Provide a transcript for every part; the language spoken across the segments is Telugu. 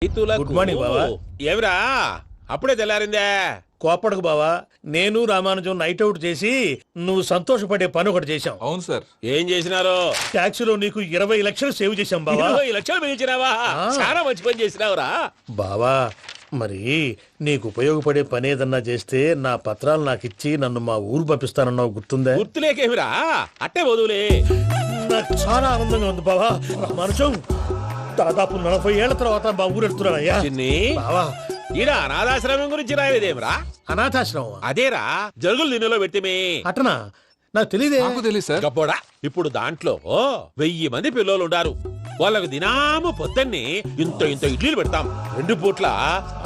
గుడ్ మార్నింగ్ బావా. ఏమిరా అప్పుడే తెల్లారిందే? కోపడకు బావా, నేను రామానుజం నైట్ అవుట్ చేసి నువ్వు సంతోషపడే పని ఒకటి చేశాం. అవును సార్. ఏం చేసినారు? ట్యాక్సీలో నీకు 20 లక్షలు సేవ్ చేశాం బావా. 20 లక్షలు మిగిల్చినావా? చాలా మంచి పని చేసినావురా బావా, మరి నీకు ఉపయోగపడే పని ఏదన్నా చేస్తే నా పత్రాలు నాకు ఇచ్చి నన్ను మా ఊరు పంపిస్తానన్నావు, గుర్తుందా? గుర్తులేకేమిరా, అట్టే వదులే. నాకు చాలా ఆనందంగా ఉంది బావా. రామానుజం దాదాపు 40 ఏళ్ల తర్వాత మా ఊరు వెళ్తున్నానయ్యా. చిన్ని బావా, ఈడ అనాథాశ్రమం గురించి రాయలేదేమిరా? అనాథాశ్రమం అదేరా జరుగులు దీనిలో పెట్టిమే. అటనా? నాకు తెలియదే. నాకు తెలియదు సార్. గబ్బోడా, ఇప్పుడు దాంట్లో 1000 మంది పిల్లలు ఉండారు. వాళ్ళకు దినాము పొద్దున్నే ఇంత ఇంత ఇడ్లీలు పెడతాం. 2 పూట్ల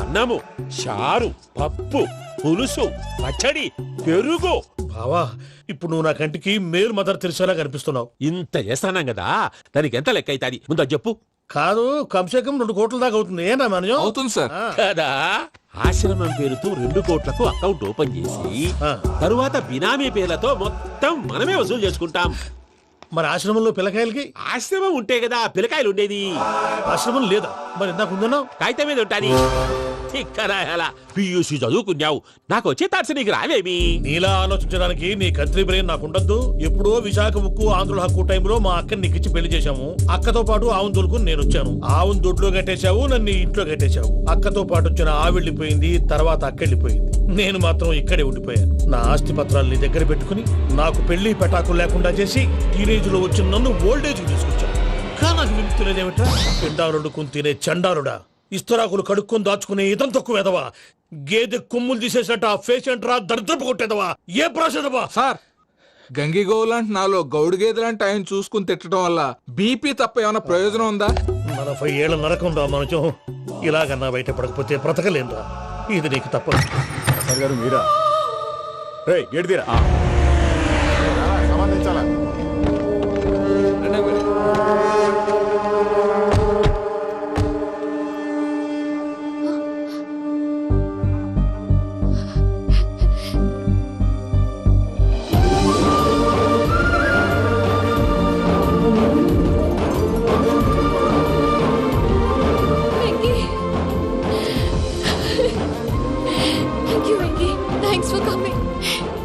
అన్నము, చారు, పప్పు, పులుసు, పచ్చడి, పెరుగు. బావా, ఇప్పుడు నువ్వు నా కంటికి మేలు మదర్ తెలిసేలా కనిపిస్తున్నావు. ఇంత చేస్తానం కదా, దానికి ఎంత లెక్క అవుతుంది ముందు అది చెప్పు. కాదు, కంసే కం 2 కోట్ల దాకా అవుతుంది. ఏం రామానుజం? అవుతుంది సార్. కదా, ఆశ్రమం పేరుతో 2 కోట్లకు అకౌంట్ ఓపెన్ చేసి ఆ. తరువాత బినామీ పేర్లతో మొత్తం మనమే వసూలు చేసుకుంటాం. మరి ఆశ్రమంలో పిల్లకాయలకి? ఆశ్రమం ఉంటే కదా పిల్లకాయలు ఉండేది. ఆశ్రమం లేదా? మరి ఇందాక ఉందన్నావు. కాగితం మీద ఉంటాది. ఇక్కడ పియూసీ చదువుకున్నావు, నాకు వచ్చే తాట్స్ నీకు రావేమి? నీలా ఆలోచించడానికి నీ కత్రి బ్రెయిన్ నాకు ఉండద్దు. ఎప్పుడో విశాఖ ఉక్కు ఆంధ్రుల హక్కు టైంలో మా అక్కని నీకిచ్చి పెళ్లి చేశాము. అక్కతో పాటు ఆవును దొడుకు నేను వచ్చాను. ఆవును దొడ్లో కట్టేశావు, నన్ను ఇంట్లో కట్టేశావు. అక్కతో పాటు వచ్చిన ఆవిళ్ళిపోయింది, తర్వాత అక్కెళ్ళిపోయింది. నేను మాత్రం ఇక్కడే ఉండిపోయాను. నా ఆస్తి పత్రాలు నీ దగ్గర పెట్టుకుని నాకు పెళ్లి పెటాకులు లేకుండా చేసి టీనేజ్ లో వచ్చిన నన్ను ఓల్డేజ్ తీసుకొచ్చాను. కానీ నాకు విముక్తులేదేమిట్రా? పిండారుడు తినే చండారుడా, ఇస్తరాకులు కడుక్కొని దాచుకునే ఇతం తక్కువ ఎదవా, గేదె కొమ్ములు తీసేసట ఆ పేషెంట్ రా దరిద్రపు కొట్టేదవా, ఏ ప్రాసెదవా? సార్, గంగి గోవులాంటి నాలో గౌడు గేదెలాంటి ఆయన చూసుకుని తిట్టడం వల్ల బీపీ తప్ప ఏమైనా ప్రయోజనం ఉందా? 40 ఏళ్ళ నరకం రా మనచం. ఇలాగన్నా బయటపడకపోతే బ్రతకలేనురా. ఇది నీకు తప్పదు. సార్ గారు మీరా? రే గేట్ తీరా. సంబంధించాలా?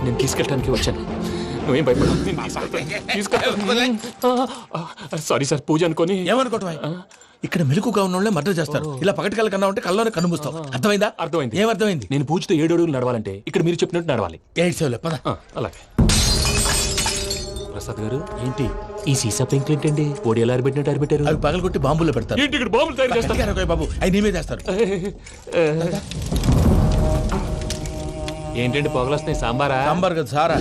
నేను తీసుకెళ్ళడానికి వచ్చాను, నువ్వేం భయపడవు. సారీ సార్, పూజ అనుకోని. ఏమనుకోవటం? ఇక్కడ మెలకుగా ఉన్న వాళ్ళే మర్డర్ చేస్తారు. ఇలా పగటి కళ్ళ కన్నా ఉంటే కళ్ళలోనే కనుమూస్తావు. అర్థమైందా? అర్థమైంది. ఏమర్థమైంది? నేను పూజతో 7 అడుగులు నడవాలంటే ఇక్కడ మీరు చెప్పినట్టు నడవాలి. 8 సేవలే పద. అలాగే. ప్రసాద్ గారు, ఏంటి ఈ సీసా పెంకులు ఏంటండి? పొడి ఎలా అరబెట్టినట్టు అరబెట్టారు? అవి పగలగొట్టి బాంబులో పెడతారు. ఏంటి ఇక్కడ బాంబులు తయారు చేస్తారు? బాబు, అవి నేమే చేస్తారు. ఏంటండి పొగలొస్తున్నాయి? సాంబారా? సాంబార్ కదా సారా.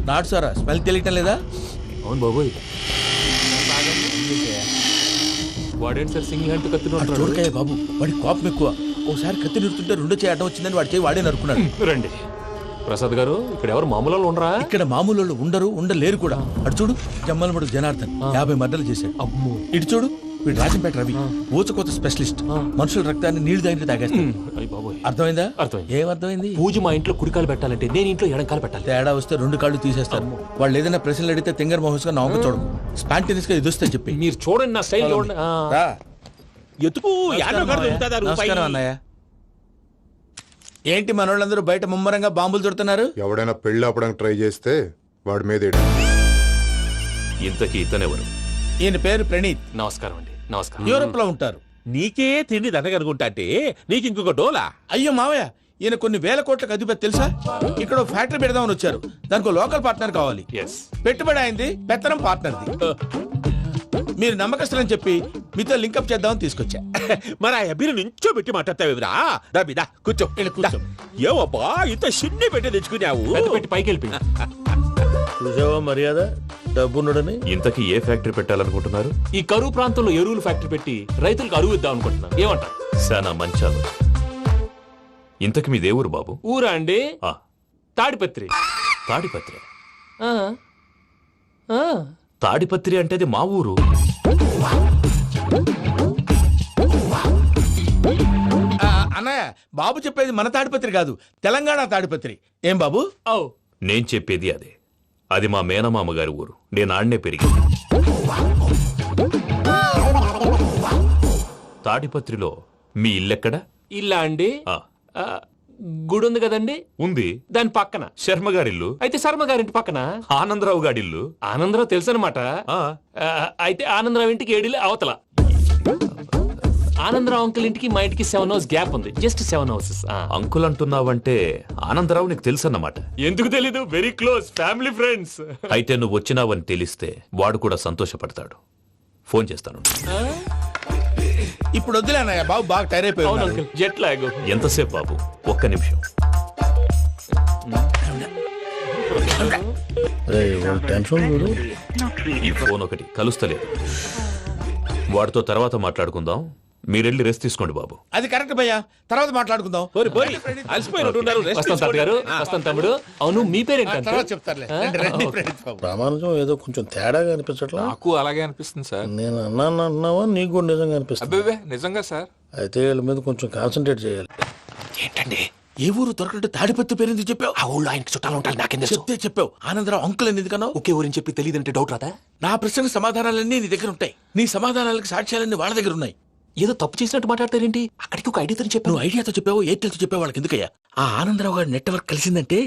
నాటు సారా. స్మెల్ తెలియటం లేదా? అవును బాబోయ్. వాడేంటి సార్ సింగిల్ హ్యాండ్ కత్తి చూడకాయ బాబు, వాడి కోపం ఎక్కువ. ఒకసారి కత్తి నిరుతుంటే 2 చేయి అడ్డం వచ్చిందని వాడి చేయి వాడే నరుకున్నాడు. రండి ప్రసాద్ గారు, ఇక్కడ ఎవరు మామూలు వాళ్ళు ఉండరా? ఇక్కడ మామూలు వాళ్ళు ఉండరు, ఉండలేరు కూడా. అటు చూడు, జమ్మలమడు జనార్దన్ 50 మర్డర్లు చేశాడు. అమ్మో. ఇటు చూడు, వీడు రాజంపేట రవి, ఊచకోత స్పెషలిస్ట్. మనుషుల రక్తాన్ని నీళ్లు దగ్గర తాగేస్తాడు. అర్థమైందా? అర్థమైంది. ఏమర్థమైంది? పూజ మా ఇంట్లో కుడికాలు పెట్టాలంటే నేను ఇంట్లో ఎడంకాలు పెట్టాలి. తేడా వస్తే 2 కాళ్ళు తీసేస్తారు. వాళ్ళు ఏదైనా ప్రశ్నలు అడిగితే తింగర్ మహోస్ గా నవ్వు చూడకు. స్పాంటినియస్ గా ఎదుస్తా చెప్పి. మీరు చూడండి నా స్టైల్ చూడండి. రా. ఎతుకు నమస్కారం అన్నయ్య. ఏంటి మనోళ్ళందరూ బయట ముమ్మరంగా బాంబులు దొరుకుతున్నారు? ఎవడైనా పెళ్లి ఆపడానికి ట్రై చేస్తే వాడి మీద ఇంతకీ ఇతనెవరు? ఈయన పేరు ప్రణీత్. నమస్కారం అండి. నమస్కారం. యూరోప్ లో ఉంటారు. నీకే తిండి దండగనుకుంటా అంటే నీకు ఇంకొక డోలా? అయ్యో మావయ్య, ఈయన కొన్ని వేల కోట్లకు అధిపతి తెలుసా? ఇక్కడ ఫ్యాక్టరీ పెడదామని వచ్చారు. దానికి లోకల్ పార్ట్నర్ కావాలి. పెట్టుబడి అయింది, పెత్తనం పార్ట్నర్ది. మీరు నమ్మకస్తులని చెప్పి మీతో లింకప్ చేద్దామని తీసుకొచ్చా. మరి ఆ అబ్బిని నుంచో పెట్టి మాట్లాడతావేమిరా? దాబిదా కూర్చో. ఏవబ్బా ఇంత సిన్ని పెట్టి తెచ్చుకున్నావు? పెట్టి పైకి వెళ్ళిపోయి. చూసావా మర్యాద, డబ్బున్నడని. ఇంతకీ ఏ ఫ్యాక్టరీ పెట్టాలనుకుంటున్నారు? ఈ కరువు ప్రాంతంలో ఎరువులు ఫ్యాక్టరీ పెట్టి రైతులకు అరువు ఇద్దాం అనుకుంటున్నాను. ఏమంటారు? శానా మంచాలు. ఇంతకి మీ దేవురు బాబు? ఊరా అండి? ఆ, తాడిపత్రి. తాడిపత్రి. ఆ, ఆ. తాడిపత్రి అంటే అది మా ఊరు. అన్నయ్య, బాబు చెప్పేది మన తాడిపత్రి కాదు, తెలంగాణ తాడిపత్రి. ఏం బాబు? నేను చెప్పేది అదే. అది మా మేనమామ గారి ఊరు. నేను ఆడనే పెరిగింది. తాడిపత్రిలో మీ ఇల్లెక్కడ? ఇల్లా అండి ఆ, ఆ, గుడి ఉంది కదండి ఉంది. దాని పక్కన. శర్మ గారిల్లు. అయితే శర్మ గారింటి పక్కన ఆనందరావు గారిల్లు. ఆనందరావు తెలుసు అనమాట. ఆ, అయితే ఆనందరావు ఇంటికి 7 అవతల. ఆనందరావు అంకుల్ ఇంటికి మా ఇంటికి 7 hours గ్యాప్ ఉంది. Just 7 houses. అంకుల్ అంటున్నావంటే ఆనందరావు నీకు తెలుసన్నమాట. ఎందుకు తెలీదు? Very close family friends. అయితే నువ్వు వచ్చినావని తెలిస్తే వాడు కూడా సంతోషపడతాడు. ఫోన్ చేస్తాను. ఇప్పుడు వద్దులే అన్నయ్య, బాబు బాగా టైర్ అయిపోయి అవును ఉన్నాడు. Uncle, jet lag. ఎంతసేపు బాబు? ఒక్క నిమిషం. ఈ ఫోన్ ఒకటి కలుస్తలేదు. వాడితో తర్వాత మాట్లాడుకుందాం. మీరెళ్ళి రెస్ట్ తీసుకోండి బాబు. అది కరెక్ట్ భయ్యా, తర్వాత మాట్లాడుకుందాం. అలసిపోయినట్టున్నారు, rest వస్తాం తాత గారు, వస్తాం తమ్ముడు. అవును, మీ పేరేంటి తర్వాత అంకుల్? చెప్తారులే. రండి, రండి, ప్రణీత్ బాబు. ప్రామాణికం ఏదో కొంచెం తేడాగా అనిపించట్లా. నాకు అలాగే అనిపిస్తుంది సార్. నేను అన్నాను అంటున్నావా, నీకు కూడా నిజంగా అనిపిస్తుంది. అబ్బే నిజంగా సార్. అయితే వీళ్ళ మీద కొంచెం కాన్సన్ట్రేట్ చేయాలి. ఏంటండి ఏ ఊరు దొరకట్టు తాడిపత్రి పేరు ఎందుకు చెప్పావు? ఆ ఊళ్ళో ఆయనకి చుట్టాలు ఉంటారు, నాకేం తెలుసు? చెప్తే చెప్పావు. ఆనందరావు అంకుల్ అని ఎందుకన్నావు? ఒకే ఊరిని చెప్పి తెలియదంటే డౌట్ రాదా? నా ప్రశ్నకు సమాధానాలన్నీ నీ దగ్గర ఉంటాయి. నీ సమాధానాలకు సాక్ష్యాలన్నీ వాళ్ళ దగ్గర ఉన్నాయి. ఏదో తప్పు చేసినట్టు మాట్లాడతారేంటి? అక్కడికి ఒక ఐడియాతో చెప్పాను. నువ్వు ఐడియాతో చెప్పావు, ఎయిర్టెల్తో చెప్పావు, వాళ్ళకి ఎందుకయ్యా? ఆ ఆనందరావు గారి నెట్వర్క్ కలిసిందంటే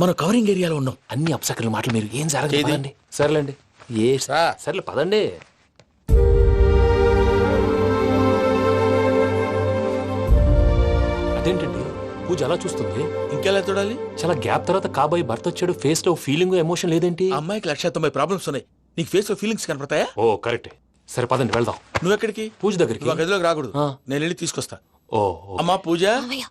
మనం కవరింగ్ ఏరియాలో ఉన్నాం. అన్ని అప్సకర్ల మాటలు మీరు ఏం జరగదు. ఏది? పదండి. సర్లేండి. సర్లే పదండి. అదేంటండి పూజ అలా చూస్తుంది? ఇంకెలా చూడాలి? చాలా గ్యాప్ తర్వాత కాబోయే భర్త వచ్చాడు, ఫేస్ లో ఫీలింగ్ ఎమోషన్ లేదేంటి? ఆ అమ్మాయికి 190 ప్రాబ్లమ్స్ ఉన్నాయి. నీకు ఫేస్ లో ఫీలింగ్స్ కనపడతాయా? ఓ కరెక్ట్. సరే పదండి వెళ్దాం. నువ్వెక్కడికి? పూజ దగ్గరికి. నువ్వు ఆ గదిలోకి రాకూడదు. ఆ. నేను వెళ్ళి తీసుకొస్తా. ఓ అమ్మా పూజ, మావయ్య,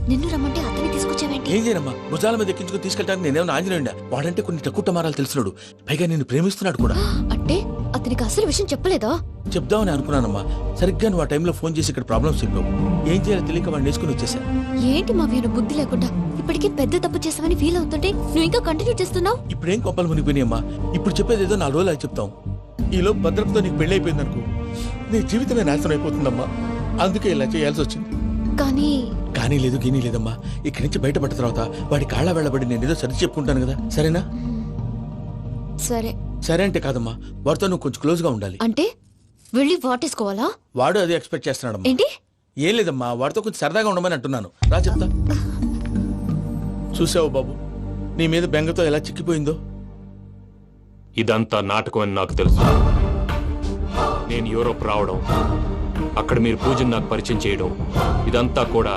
నిన్ను రమ్మంటే అతన్ని తీసుకొచ్చావేంటి? ఏం చేయనమ్మా? భుజాల మీద ఎక్కించుకుని తీసుకెళ్ళడానికి నేనేమన్నా ఆంజనేయుడా? వాడంటే కొన్ని తక్కువ టమారాలు తెలిసినాడు, పైగా నేను ప్రేమిస్తున్నాడు కూడా. అంటే అతనికి అసలు విషయం చెప్పలేదా? చెప్దామని అనుకున్నానమ్మా. సరిగ్గా నువ్వు ఆ టైంలో ఫోన్ చేసి ఇక్కడ ప్రాబ్లమ్స్ చెప్పావు. ఏం చేయాలో తెలియక వాడిని నేర్చుకుని వచ్చేసా. ఏంటి మావయ్య బుద్ధి లేకుండా? ఇప్పటికీ పెద్ద తప్పు చేసావని ఫీల్ అవుతుంటే నువ్వు ఇంకా కంటిన్యూ చేస్తున్నావు. ఇప్పుడేం కొప్పలు మునిగిపోయినాయమ్మా. ఇప్పుడు చెప్పేది ఏదో 4 రోజులు అది చెప్తాం. ఈలో భద్రతతో నీకు పెళ్లి అయిపోయింది అనుకో, నీ జీవితమే నాశనం అయిపోతుందమ్మా. అందుకే ఇలా చేయాల్సి వచ్చింది. కానీ కానీ లేదు, గీనీ లేదమ్మా. ఇక్కడి నుంచి బయటపడ్డ తర్వాత వాడి కాళ్ళ వెళ్ళబడి నేను ఏదో సరి చెప్పుకుంటాను కదా, సరేనా? సరే. సరే అంటే కాదమ్మా, వాడితో నువ్వు కొంచెం క్లోజ్ గా ఉండాలి. అంటే వెళ్ళి వాటేసుకోవాలా? వాడు అదే ఎక్స్పెక్ట్ చేస్తున్నాడమ్మా. ఏంటి? ఏం లేదమ్మా, వాడితో కొంచెం సరదాగా ఉండమని అంటున్నాను. రా చెప్తా. చూసావు బాబు, నీ మీద బెంగతో ఎలా చిక్కిపోయిందో. ఇదంతా నాటకం అని నాకు తెలుసు. నేను యూరోప్ రావడం, అక్కడ మీరు పూజను నాకు పరిచయం చేయడం, ఇదంతా కూడా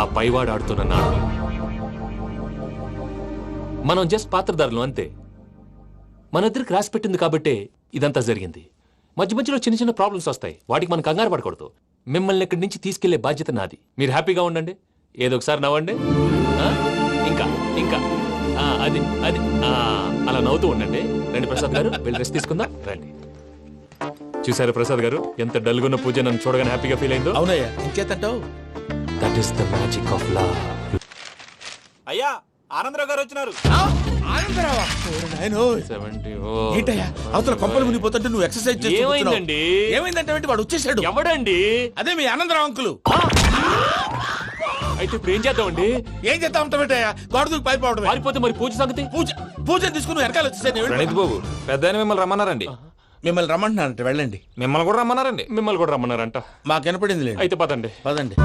ఆ పైవాడు ఆడుతున్న నాటకం. మనం జస్ట్ పాత్రధారులు అంతే. మన ఇద్దరికి రాసి పెట్టింది కాబట్టే ఇదంతా జరిగింది. మధ్య మధ్యలో చిన్న చిన్న ప్రాబ్లమ్స్ వస్తాయి, వాటికి మనం కంగారు పడకూడదు. మిమ్మల్ని ఇక్కడి నుంచి తీసుకెళ్లే బాధ్యత నాది. మీరు హ్యాపీగా ఉండండి, ఏదో ఒకసారి నవ్వండి. ఆ? ఇంకా ఇంకా అది అది అలా నవ్వుతూ ఉండండి. రండి ప్రసాద్ గారు, వెళ్ళి రెస్ట్ తీసుకుందాం. రండి. చూసారు ప్రసాద్ గారు, ఎంత డల్గున్న పూజ నన్ను చూడగానే హ్యాపీగా ఫీల్ అయిందో. అవునయ్యా, ఇంకేతంటావు? That is the magic of love. అయ్యా, ఆనందరావు గారు వచ్చినారు. ఆనందరావా? ఓరి నాయనో. 70. ఏంటయ్యా అవతల కొంపలు మునిగిపోతుంటే నువ్వు ఎక్సర్సైజ్ చేస్తూ కూర్చున్నావు. ఏమైందండి? ఏమైందంటే వాడు వచ్చేసాడు. ఎవడండి? అదే మీ ఆనందరావు అంకులు. అయితే ఇప్పుడు ఏం చేద్దామండి? ఏం చేస్తా ఉంటావేటయ్యా? గోడ దూకి పైపోవడం. పారిపోతే మరి పూజ సంగతి? పూజ తీసుకుని వెనకాల వచ్చేసాను. ప్రణీత్ బాబు, పెద్ద మిమ్మల్ని రమ్మన్నారండి. మిమ్మల్ని రమ్మంటున్నానంటే వెళ్ళండి. మిమ్మల్ని కూడా రమ్మన్నారండి. మిమ్మల్ని కూడా రమ్మన్నారంట. మాకు వినపడింది లేదు. అయితే పదండి. పదండి.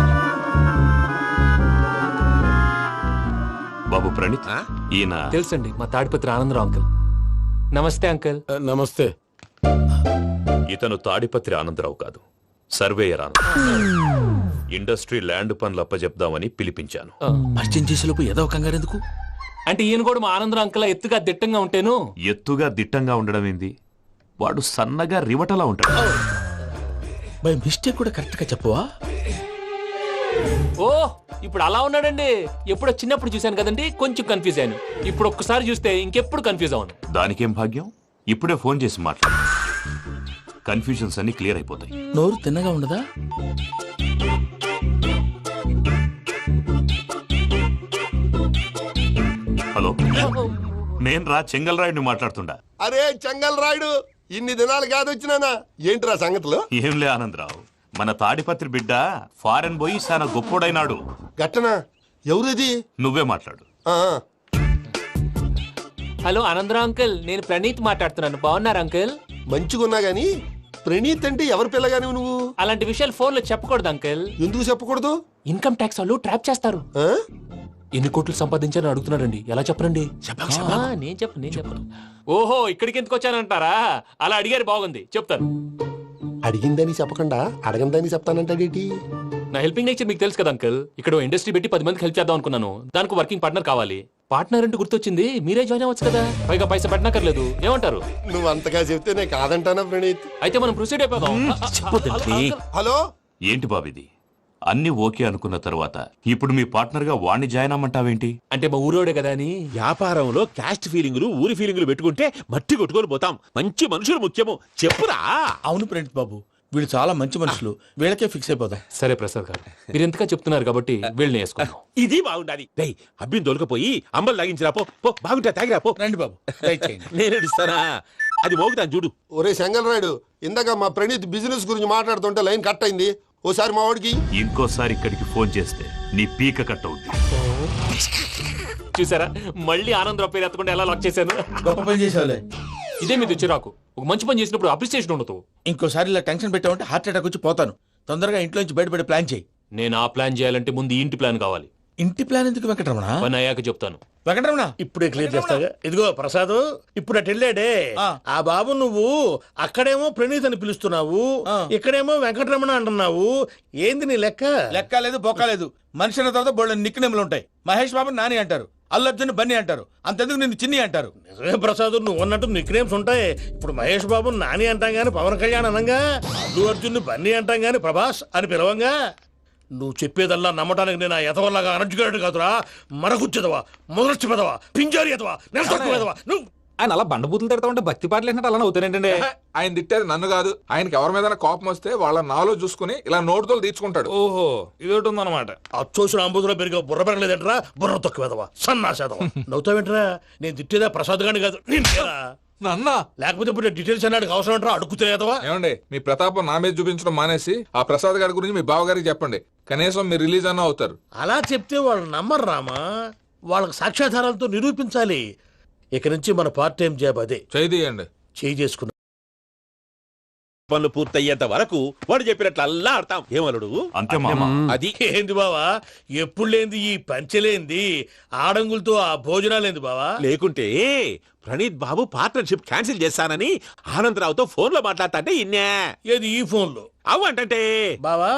బాబు ప్రణీత్, ఈయన తెలుసండి, మా తాడిపత్రి ఆనందరావు అంకుల్. నమస్తే అంకుల్. నమస్తే. ఇతను తాడిపత్రి ఆనందరావు కాదు, సర్వేయర్ ఆనందరావు. ఇండస్ట్రీ ల్యాండ్ పనులు అప్పజెప్దామని పిలిపించాను. పరిచయం చేసేలోపు ఏదో కంగారు ఎందుకు? అంటే ఈయన కూడా మా ఆనందరావు అంకుల్ ఎత్తుగా దిట్టంగా ఉంటాను. ఎత్తుగా దిట్టంగా ఉండడం ఏంది? వాడు సన్నగా రివటలా ఉంటాడు. బై మిస్టేక్ కూడా కరెక్ట్ గా చెప్పవా? ఓ ఇప్పుడు అలా ఉన్నాడండి. ఎప్పుడో చిన్నప్పుడు చూశాను కదండి, కొంచెం కన్ఫ్యూజ్ అయ్యాను. ఇప్పుడు ఒక్కసారి చూస్తే ఇంకెప్పుడు కన్ఫ్యూజ్ అవును. దానికేం భాగ్యం? ఇప్పుడే ఫోన్ చేసి మాట్లాడు, కన్ఫ్యూజన్స్ అన్ని క్లియర్ అయిపోతాయి. నోరు తిన్నగా ఉండదా? హలో, నేను రా చెంగల్ రాయుడిని మాట్లాడుతుండా. అరే చెంగల్ రాయుడు, ఇన్ని దినాలు కాదు వచ్చినానా? ఏంట్రా సంగతులు? ఏంలే ఆనందరావు, మన తాడిపత్రి బిడ్డ ఫారెన్ పోయి చాలా గొప్పోడైనాడు. గట్టనా? ఎవరిది? నువ్వే మాట్లాడు. ఆ, హలో ఆనందరావు అంకుల్, నేను ప్రణీత్ మాట్లాడుతున్నాను. బాగున్నారు అంకుల్? మంచిగున్నా గాని ప్రణీత్ అంటే ఎవరి పిల్లగాని నువ్వు? అలాంటి విషయాలు ఫోన్ లో చెప్పకూడదు అంకిల్. ఎందుకు చెప్పకూడదు? ఇన్కమ్ ట్యాక్స్ వాళ్ళు ట్రాప్ చేస్తారు. ఆ? ఎన్ని కోట్లు సంపాదించాలని అడుగుతున్నాడండి, ఎలా చెప్పరండి? నేను చెప్పను. ఓహో, ఇక్కడికి ఎందుకు వచ్చానంటారా? అలా అడిగారు, బాగుంది, చెప్తాను. అడిగిందని చెప్పకుండా అడగందని చెప్తానంటాడేటి? నా హెల్పింగ్ నేచర్ మీకు తెలుసు కదా అంకల్. ఇక్కడ ఇండస్ట్రీ పెట్టి 10 మందికి హెల్ప్ చేద్దాం అనుకున్నాను. దానికి వర్కింగ్ పార్ట్నర్ కావాలి. పార్ట్నర్ అంటే గుర్తొచ్చింది, మీరే జాయిన్ అవ్వచ్చు కదా, పైగా పైసా పెట్టనక్కర్లేదు. ఏమంటారు? నువ్వు అంతగా చెప్తే నేను కాదంటానా ప్రణీత్? అయితే మనం ప్రొసీడ్ అయిపోదాం. హలో, ఏంటి బాబిది? అన్ని ఓకే అనుకున్న తర్వాత ఇప్పుడు మీ పార్ట్నర్ గా వాణ్ణి జాయిన్ అమ్మంటావేంటి? అంటే మా ఊరోడే కదా అని. వ్యాపారంలో క్యాస్ట్ ఫీలింగులు ఊరి ఫీలింగులు పెట్టుకుంటే మట్టి కొట్టుకొని పోతాం. మంచి మనుషులు ముఖ్యము, చెప్పురా. అవును ప్రణీత్ బాబు, వీళ్ళు చాలా మంచి మనుషులు, వీళ్ళకే ఫిక్స్ అయిపోదాం. సరే ప్రసాద్ గారు, మీరు ఎంతగా చెప్తున్నారు కాబట్టి వీళ్ళని వేసుకున్నాం. ఇది బాగుండాలి. డై అబ్బిని తోలుకపోయి అంబలు తాగించిరా పో. పో బాగుంటా తాగిరా పో. రండి బాబు, దయచేయండి. నేను ఇస్తానా? అది మోగుతాను చూడు. ఒరే చెంగల్ రాయుడు, ఇందాక మా ప్రణీత్ బిజినెస్ గురించి మాట్లాడుతుంటే లైన్ కట్ అయింది. ఓసారి మా వాడికి ఇంకోసారి ఇక్కడికి ఫోన్ చేస్తే నీ పీక కట్ అవుద్ది. చూసారా, మళ్ళీ ఆనందరావు పేరు ఎత్తకుండా ఎలా లాక్ చేశాను. గొప్ప పని చేసేవాళ్ళే. ఇదే మీ చిరాకు. ఒక మంచి పని చేసినప్పుడు అప్రిసియేషన్ ఉండదు. ఇంకోసారి ఇలా టెన్షన్ పెట్టామంటే హార్ట్ అటాక్ వచ్చి పోతాను. తొందరగా ఇంట్లో నుంచి బయటపడే ప్లాన్ చేయి. నేను ఆ ప్లాన్ చేయాలంటే ముందు ఈ ఇంటి ప్లాన్ కావాలి. ఇంటి ప్లాన్ ఎందుకు వెంకటరమణ? పని అయ్యాక చెప్తాను. వెంకటరమణ, ఇప్పుడే క్లియర్ చేస్తాగా. ఇదిగో ప్రసాద్, ఇప్పుడు అటు వెళ్ళాడే ఆ. ఆ బాబు, నువ్వు అక్కడేమో ప్రణీత్ అని పిలుస్తున్నావు, ఇక్కడేమో వెంకటరమణ అంటున్నావు. ఏంది నీ లెక్క? లెక్క లేదు, బొక్క లేదు. మనిషి అన్న తర్వాత బోళ్ళ నిక్నెములు ఉంటాయి. మహేష్ బాబు నాని అంటారు, అల్లు అర్జున్ బన్నీ అంటారు, అంతెందుకు నిన్ను చిన్ని అంటారు. నిజమే ప్రసాద్, నువ్వు అన్నట్టు నిక్నేమ్స్ ఉంటాయి. ఇప్పుడు మహేష్ బాబు నాని అంటాం గాని పవన్ కళ్యాణ్ అనంగా, అల్లు అర్జున్ బన్నీ అంటాం గాని ప్రభాస్ అని పిలవంగా. నువ్వు చెప్పేదల్లా నమ్మటానికి నేను ఆ ఎతవల్లాగా అనర్జుకేటెడ్ కాదురా. మరగుచ్చదవా, మొదలచ్చి పెదవా, పింజారి ఎదవా, నెలసొక్కు పెదవా నువ్వు. ఆయన అలా బండబూతులు తిడతా ఉంటే భక్తి పాటలు ఏంటంటే అలా అవుతానేంటండి. ఆయన తిట్టేది నన్ను కాదు. ఆయనకి ఎవరి మీద కోపం వస్తే వాళ్ళ నాలో చూసుకుని ఇలా నోటుతో తీర్చుకుంటాడు. ఓహో, ఇదొకటి ఉందన్నమాట. అచ్చోసిన అంబుధులో పెరిగే బుర్ర పెరగలేదంటరా, బుర్ర తొక్కు పెదవా, సన్నాసేదవా. నవ్వుతావేంటరా? నేను తిట్టేదా ప్రసాద్ గాని కాదు, నిన్నేరా. నన్న లేకపోతే ఇప్పుడు డీటెయిల్స్ అన్నాడు అవసరం అంటారా? అడుగుతలేదవా? ఏమండి, మీ ప్రతాపం నా మీద చూపించడం మానేసి ఆ ప్రసాద్ గారి గురించి మీ బావగారికి చెప్పండి. కనీసం మీరు రిలీజ్ అన్న అవుతారు. అలా చెప్తే వాళ్ళు నమ్మరు రామా. వాళ్ళకి సాక్ష్యాధారాలతో నిరూపించాలి. ఇక నుంచి మన పార్ట్ టైం జాబ్ అదే. చేయండి. చేయి చేసుకున్నా పనులు పూర్తయ్యేంత వరకు వాడు చెప్పినట్లు అల్లా ఆడతాం. ఏమలుడు? అంతే మామ. అది ఏంది బావా, ఎప్పుడు లేంది ఈ పంచలేంది, ఆడంగులతో ఆ భోజనాలేంది బావా? లేకుంటే ప్రణీత్ బాబు పార్ట్నర్షిప్ క్యాన్సిల్ చేస్తానని ఆనందరావుతో ఫోన్ లో మాట్లాడతాంటే ఇన్నే. ఏది ఈ ఫోన్ లో? అవు అంటే బావా,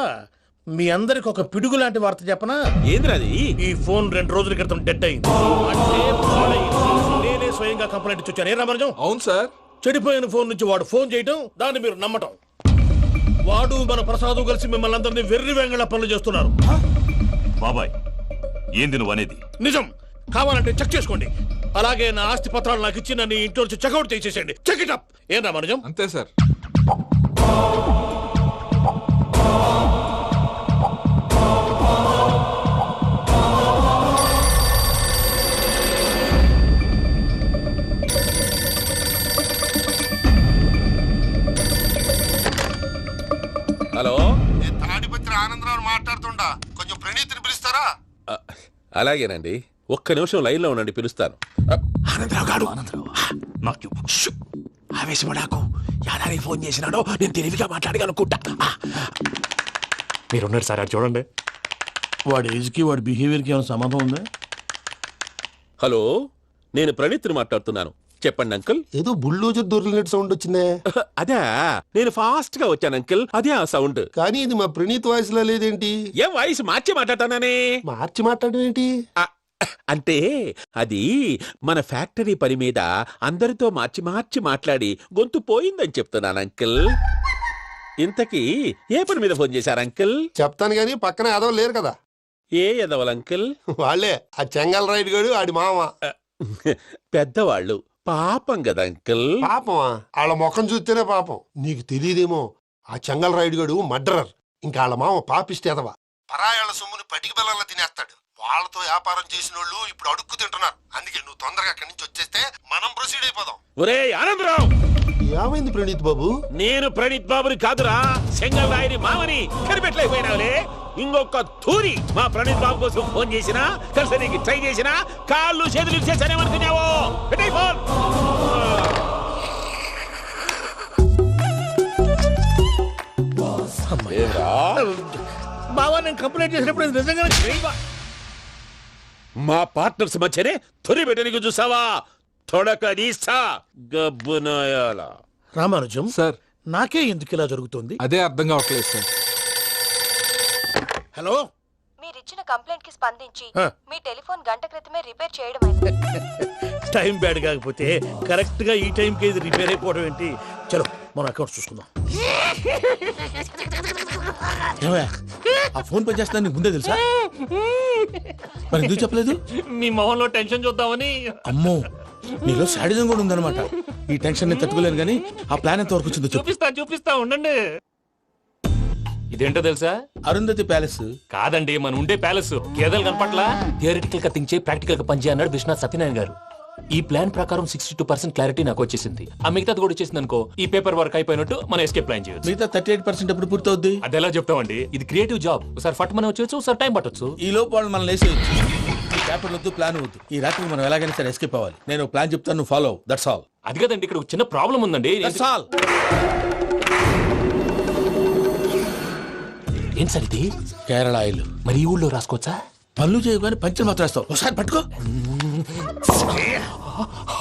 మీ అందరికి ఒక పిడుగు లాంటి వార్త చెప్పనా? ఏంద్రది? ఈ ఫోన్ 2 రోజుల క్రితం డెడ్ అయింది. అంటే పాడైంది. నేనే స్వయంగా కంప్లైంట్ ఇచ్చి వచ్చాను. ఏ రామరాజం? అవును సార్. చెడిపోయిన ఫోన్ నుంచి వాడు ఫోన్ చేయటం, దాన్ని మీరు నమ్మటం. వాడు మన ప్రసాదు కలిసి మిమ్మల్ని అందరినీ వెర్రి వెంగళ పనులు చేస్తున్నారు. బాబాయ్, ఏంది నువ్వు అనేది? నిజం. కావాలంటే చెక్ చేసుకోండి. అలాగే నా ఆస్తి పత్రాలు నాకు ఇచ్చి నన్ను ఇంట్లో నుంచి చెక్అౌట్ చేసేసండి. Check it up. ఏం రామరాజం? అంతే సార్. హలో, నేను తాడిపత్రి ఆనందరావు మాట్లాడుతుండా, కొంచెం ప్రణీత్ని పిలుస్తారా? అలాగేనండి. ఒక్క నిమిషం లైన్ లో ఉండండి, పిలుస్తాను. ఆనందరావు గాడు. నాకు ఆవేశపడాకు. యాదానికి ఫోన్ చేసినాడో నేను తెలివిగా మాట్లాడగలనుకుంటా. మీరున్నారు సార్, అది చూడండి. వాడి ఏజ్ కి వాడి బిహేవియర్ కి ఏమైనా సంబంధం ఉందా? హలో, నేను ప్రణీత్ని మాట్లాడుతున్నాను. చెప్పండి అంకుల్. ఏదో బుల్డోజర్ దొరికినట్టు సౌండ్ వచ్చిందే. అదే, నేను ఫాస్ట్ గా వచ్చాను అంకుల్. అదే ఆ సౌండ్. కానీ ఇది మా ప్రణీత్ వాయిస్ లా లేదేంటి? ఏం వాయిస్ మార్చి మాట్లాడతాననే? మార్చి మాట్లాడడం ఏంటి? అంటే అది మన ఫ్యాక్టరీ పని మీద అందరితో మార్చి మార్చి మాట్లాడి గొంతు పోయిందని చెప్తున్నాను అంకుల్. ఇంతకీ ఏ పని మీద ఫోన్ చేశారు అంకుల్? చెప్తాను గానీ పక్కన ఏదో లేరు కదా. ఏ ఎదవలు అంకుల్? వాళ్ళే ఆ చెంగల్ రైడ్ గడు ఆడి మామ. పెద్దవాళ్ళు, పాపం కదా అంకుల్. పాపమా? వాళ్ళ ముఖం చూస్తేనే పాపం. నీకు తెలియదేమో, ఆ చెంగల్ రైడ్ గడు మర్డరర్. ఇంకా వాళ్ళ మామ పాపిస్తేదవా. పరాయాళ్ళ సొమ్ముని పటికి బెల్లంలో తినేస్తాడు. వాళ్ళతో వ్యాపారం చేసిన వాళ్ళు ఇప్పుడు అడుక్కు తింటున్నారు. అందుకే నువ్వు తొందరగా అక్కడి నుంచి వచ్చేస్తే మనం ప్రొసీడ్ అయిపోదాం. ఒరే ఆనందరావు, ఏమైంది ప్రణీత్ బాబు? నేను ప్రణీత్ బాబుని కాదురా, సెంగల్ రాయని మామని. కనిపెట్టలేకపోయినావులే. ఇంకొక తూరి మా ప్రణీత్ బాబు కోసం ఫోన్ చేసినా, కలిసి నీకు ట్రై చేసినా కాళ్ళు చేతులు ఇచ్చేసానేమనుకున్నావు. పెట్టేయ్ ఫోన్. ఏరా? బావా నేను కంప్లైంట్ చేసినప్పుడు ఇది నిజంగానే చేయవా? మా పార్ట్నర్స్ మధ్యనే తొలి పెట్టడానికి చూసావా? తొడక నీస్తా గబ్బునాయాల. రామానుజం సార్ నాకే ఎందుకు ఇలా జరుగుతుంది? అదే అర్థం కావట్లేదు సార్. హలో, మీరిచ్చిన కంప్లైంట్ కి స్పందించి ఆ. మీ టెలిఫోన్ గంట క్రితమే రిపేర్ చేయడం అయింది. టైం బ్యాడ్ కాకపోతే కరెక్ట్ గా ఈ టైంకి ఇది రిపేర్ అయిపోవడం ఏంటి? చలో మన అకౌంట్ చూసుకుందాం. ఏమయ్య, ఆ ఫోన్ పని చేస్తున్నా నీకు ముందే తెలుసా? మరి ఎందుకు చెప్పలేదు? మీ మొహంలో టెన్షన్ చూద్దామని. అమ్మో, నీలో శాడిజం కూడా ఉందన్నమాట. ఈ టెన్షన్ నేను తట్టుకోలేను కానీ ఆ ప్లాన్ ఎంత వరకు వచ్చిందో చెప్పు. చూపిస్తా ఉండండి. ఇదేంటో తెలుసా? అరుంధతి ప్యాలెస్. కాదండి, మన ఉండే ప్యాలెస్. గేదెలు కనపట్లా? థియరిటికల్ గా థింక్ చేయి, ప్రాక్టికల్ గా పనిచేయ అన్నాడు విశ్వనాథ్ సత్యనారాయణ గారు. ఈ ప్లాన్ ప్రకారం 62% క్లారిటీ నాకు వచ్చేసింది. ఆ మిగతాది కూడా వచ్చేసింది అనుకో, ఈ పేపర్ వర్క్ అయిపోయినట్టు మనం ఎస్కేప్ ప్లాన్ చేయొచ్చు. మిగతా 38% ఎప్పుడు పూర్తవుద్ది? అది ఎలా చెప్తామండి? ఇది క్రియేటివ్ జాబ్. ఒకసారి ఫట్ మనం వచ్చేచ్చు, ఒకసారి టైం పట్టొచ్చు. ఈ లోపు వాళ్ళు మనం లేసేయచ్చు. ఈ పేపర్ వద్దు, ప్లాన్ వద్దు. ఈ రాత్రి మనం ఎలాగైనా సరే ఎస్కేప్ అవ్వాలి. నేను ప్లాన్ చెప్తాను, నువ్వు ఫాలో. That's all. అది కదండి, ఇక్కడ ఒక చిన్న ప్రాబ్లం ఉందండి. That's all. ఏం సార్ ఇది? కేరళ ఆయిల్. మరి ఈ ఊళ్ళో రాసుకోవచ్చా? పనులు చేయగానే పంచర్ మాత్రం వేస్తావు. ఒకసారి పట్టుకో.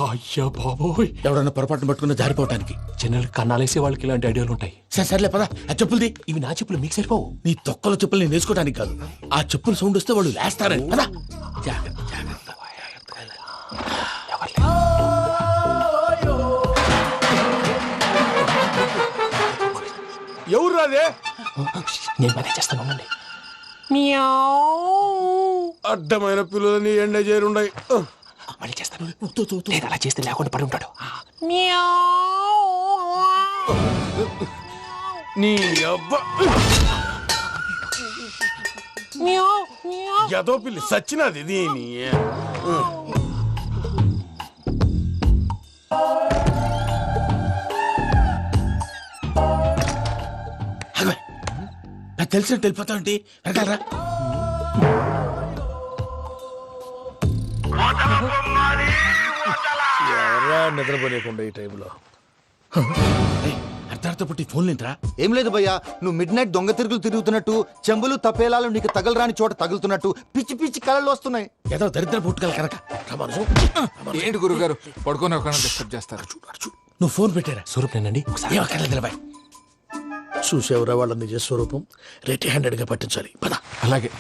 అయ్యా బాబోయ్, ఎవడన్నా పొరపాటున పట్టుకున్న జారిపోవటానికి. జనరల్ కన్నాలేసే వాళ్ళకి ఇలాంటి ఐడియాలు ఉంటాయి. సర్లే పదా, ఆ చెప్పులది. ఇవి నా చెప్పులు మీకు సరిపోవు. నీ తొక్కల చెప్పులు నేను వేసుకోవడానికి కాదు, ఆ చెప్పులు సౌండ్ వస్తే వాళ్ళు లేస్తారని. పదా, జాగ్రత్త. ఎవరు రాదే? నేను పని చేస్తాను, ఉండండి. అడ్డమైన పిల్లలని ఎండ చేరుండయి. మళ్ళీ చేస్తాను. లేదు, అలా చేస్తే లేకుండా పడి ఉంటాడు. నీ అబ్బా ఎదో పిల్లి సచ్చినది దీని. నాకు తెలిసినట్టు వెళ్ళిపోతా ఉంటే వెనకాలరా. ఎవరా నిద్రపోలేకుండా ఈ టైంలో? అర్ధార్థ పుట్టి ఫోన్ లేంట్రా. ఏం లేదు భయ్యా, నువ్వు మిడ్ నైట్ దొంగ తిరుగులు తిరుగుతున్నట్టు, చెంబులు తపేలాలు నీకు తగలరాని చోట తగులుతున్నట్టు పిచ్చి పిచ్చి కళలు వస్తున్నాయి. ఏదో దరిద్ర పుట్టుకల కనుక. ఏంటి గురుగారు పడుకొని ఒక డిస్టర్బ్ చేస్తారు? నువ్వు ఫోన్ పెట్టారా? స్వరూప్ నేనండి. ఏమక్కర్లేదు. చూసేవరా వాళ్ళ నిజ స్వరూపం? రెట్టి హ్యాండెడ్ గా పట్టించాలి. పద. అలాగే.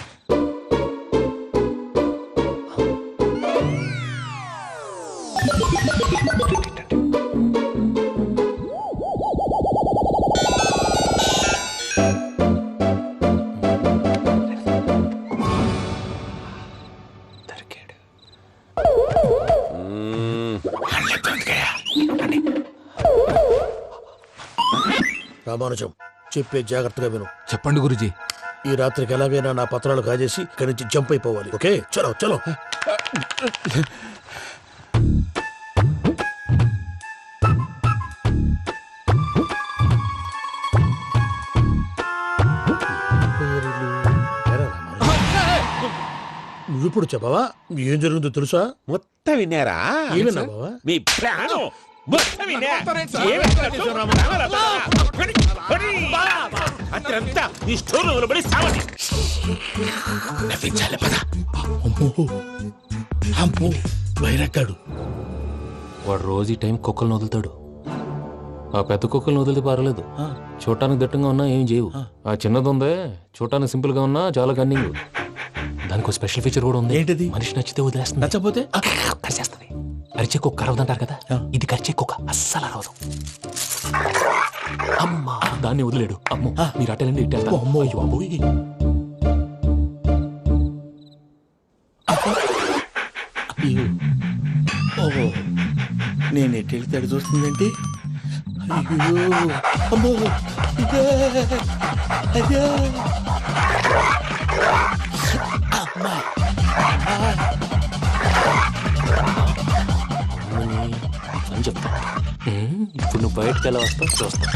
రామానుజం, చెప్పే జాగ్రత్తగా విను. చెప్పండి గురుజీ. ఈ రాత్రికి ఎలాగైనా నా పత్రాలు కాజేసి ఇక్కడి నుంచి జంప్ అయిపోవాలి. ఓకే, చలో చలో. నువ్విప్పుడు చెప్పవా ఏం జరుగుతుందో తెలుసా? మొత్తం విన్నారా? ఏమన్నా బావా? మీ ప్లాను మొత్తం విన్నా. అత్రంతా ఈ స్టోర్ రూమ్ లో పడి సావండి. నవ్వించాలి. పద. అమ్మో బైరక్కాడు. వాడు రోజు ఈ టైం కుక్కలను వదులుతాడు. ఆ పెద్ద కుక్కలను వదిలితే పర్లేదు, చూడటానికి దట్టంగా ఉన్నా ఏం చేయవు. ఆ చిన్నది ఉందే, చూడటానికి సింపుల్ గా ఉన్నా చాలా కన్నింగ్. దానికి ఒక స్పెషల్ ఫీచర్ కూడా ఉంది. ఏంటిది? మనిషి నచ్చితే వదిలేస్తుంది, నచ్చపోతే కరిచేస్తుంది. అరిచే కుక్క అరవదంటారు కదా, ఇది కరిచే కుక్క అస్సలు అరవదు. అమ్మా, దాన్ని వదిలేడు. అమ్మో, మీరు అటెండి ఇటు వెళ్తారు. అమ్మో, అయ్యో అబ్బోయ్. ఓహో, నేను ఎటు వెళ్తాడు చూస్తుందంటే. అయ్యో అమ్మో, ఇదే అదే. అమ్మా అని చెప్తా. ఇప్పుడు నువ్వు బయటకు ఎలా వస్తావు చూస్తా.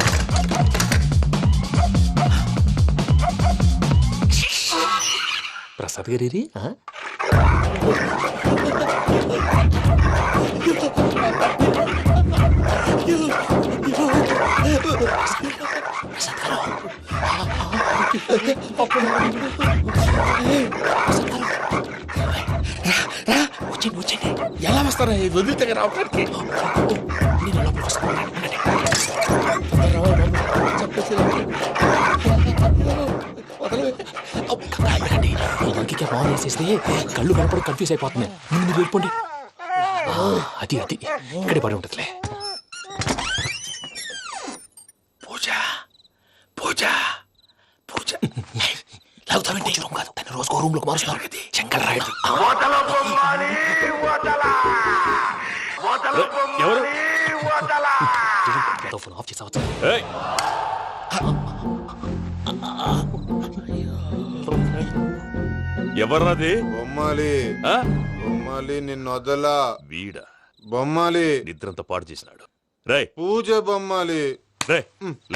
ప్రసాద్ గారి ఎలా వస్తారా వదిలితే రావడానికి? ఫోన్ చేసేస్తే కళ్ళు కనపడి కన్ఫ్యూజ్ అయిపోతున్నాయి. ముందు మీరు వెళ్ళిపోండి. అది అది ఇక్కడే పడి ఉంటుందిలే. పూజ పూజ పూజ లాగుతామంటే రూమ్ కాదు, తన రోజుకో రూమ్ లోకి మారుస్తున్నారు కదా. శంకర్ రాయుడు ఎవరు? ఫోన్ ఆఫ్ చేసావచ్చు. ఏయ్! ఎవర్రాది? బొమ్మాలి ఆ? బొమ్మాలి నిన్ను వదలా. వీడా బొమ్మాలి నిద్రంతా పాడు చేసినాడు. రేయ్ పూజ బొమ్మాలి. రే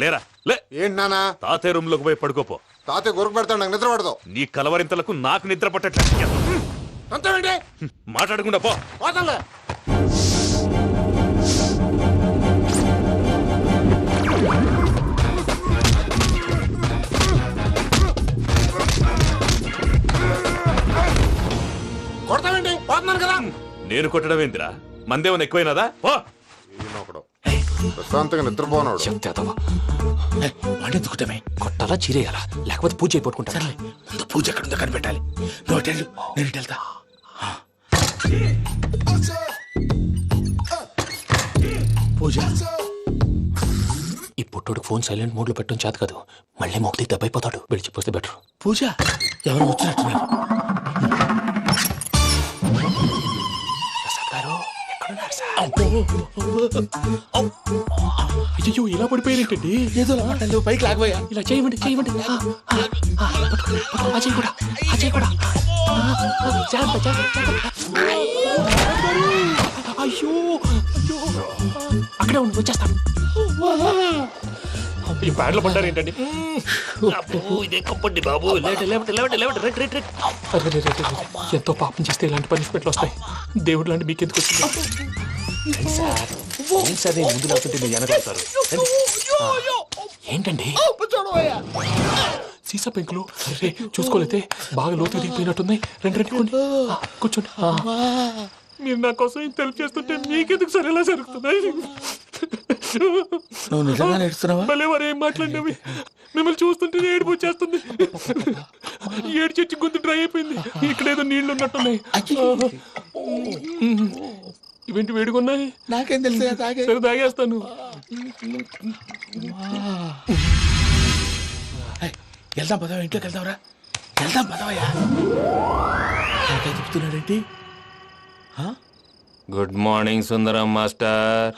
లేరా లే. ఏంటి నానా? తాతయ్య రూమ్ లోకి పోయి పడుకోపో. తాతయ్య గురకు పెడతాడు, నాకు నిద్ర పడతావు. నీ కలవరింతలకు నాకు నిద్ర పట్టట్లేదు. అంతేంటి మాట్లాడకుండా పో. పోతాలే. కొడతామండి, పోతున్నాను కదా. నేను కొట్టడం ఏందిరా? మందేమన్నా ఎక్కువైనదా? పో. ఈయనొకడు ప్రశాంతంగా నిద్రపోనాడు. చెప్తావా వండెత్తుకుంటామే. కొట్టాలా చీరేయాలా లేకపోతే పూజ అయిపోట్టుకుంటా. సర్లే, ముందు పూజ ఎక్కడుందో కనిపెట్టాలి. నువ్వు వెళ్ళు, నేను ఇటు వెళ్తా. పూజ ఈ పుట్టోడు ఫోన్ సైలెంట్ మోడ్ లో పెట్టడం చేత కాదు. మళ్ళీ మొక్కి దెబ్బైపోతాడు. వెళ్ళి చెప్పొస్తే బెటర్. పూజ ఎవరు వచ్చినట్టున్నారు. అయ్యో ఇలా పడిపోయినట్టండి. ఏదో నువ్వు పైకి లాగబోయా. ఇలా చేయమండి చేయమండి. అజయ్ కూడా అజయ్ కూడా. జాగ్రత్త, జాగ్రత్త. అయ్యో అక్కడే ఉండి వచ్చేస్తాను. ఈ బ్యాడ్లో పడ్డారు ఏంటండి? ఎంతో పాపం చేస్తే ఇలాంటి పనిష్మెంట్లు వస్తాయి. దేవుడు లాంటి మీకెందుకు వచ్చింది? సరే ముందు లేకుంటే మీరు వెనకాడతారు. ఏంటండి సీసా పెంకులు? అరే చూసుకోలేతే బాగా లోతు దిగిపోయినట్టున్నాయి. రెండు రెండు కూర్చోండి. మీరు నా కోసం ఇంత హెల్ప్ చేస్తుంటే మీకెందుకు సరే ఎలా జరుగుతున్నాయి? నువ్వు నిజంగా నేర్చుతున్నావా? భలే వారు ఏం మాట్లాడినవి. మిమ్మల్ని చూస్తుంటే ఏడుపు వచ్చేస్తుంది. ఏడు చెట్టు గొంతు డ్రై అయిపోయింది. ఇక్కడ ఏదో నీళ్లు ఉన్నట్టున్నాయి. ఇవేంటి వేడుకున్నాయి? నాకేం తెలుసు. సరే తాగేస్తాను. వెళ్దాం పదవా, ఇంట్లోకి వెళ్దాంరా. వెళ్దాం పదవయ్యా. నాకే చెప్తున్నాడేంటి? గుడ్ మార్నింగ్ సుందరం మాస్టర్.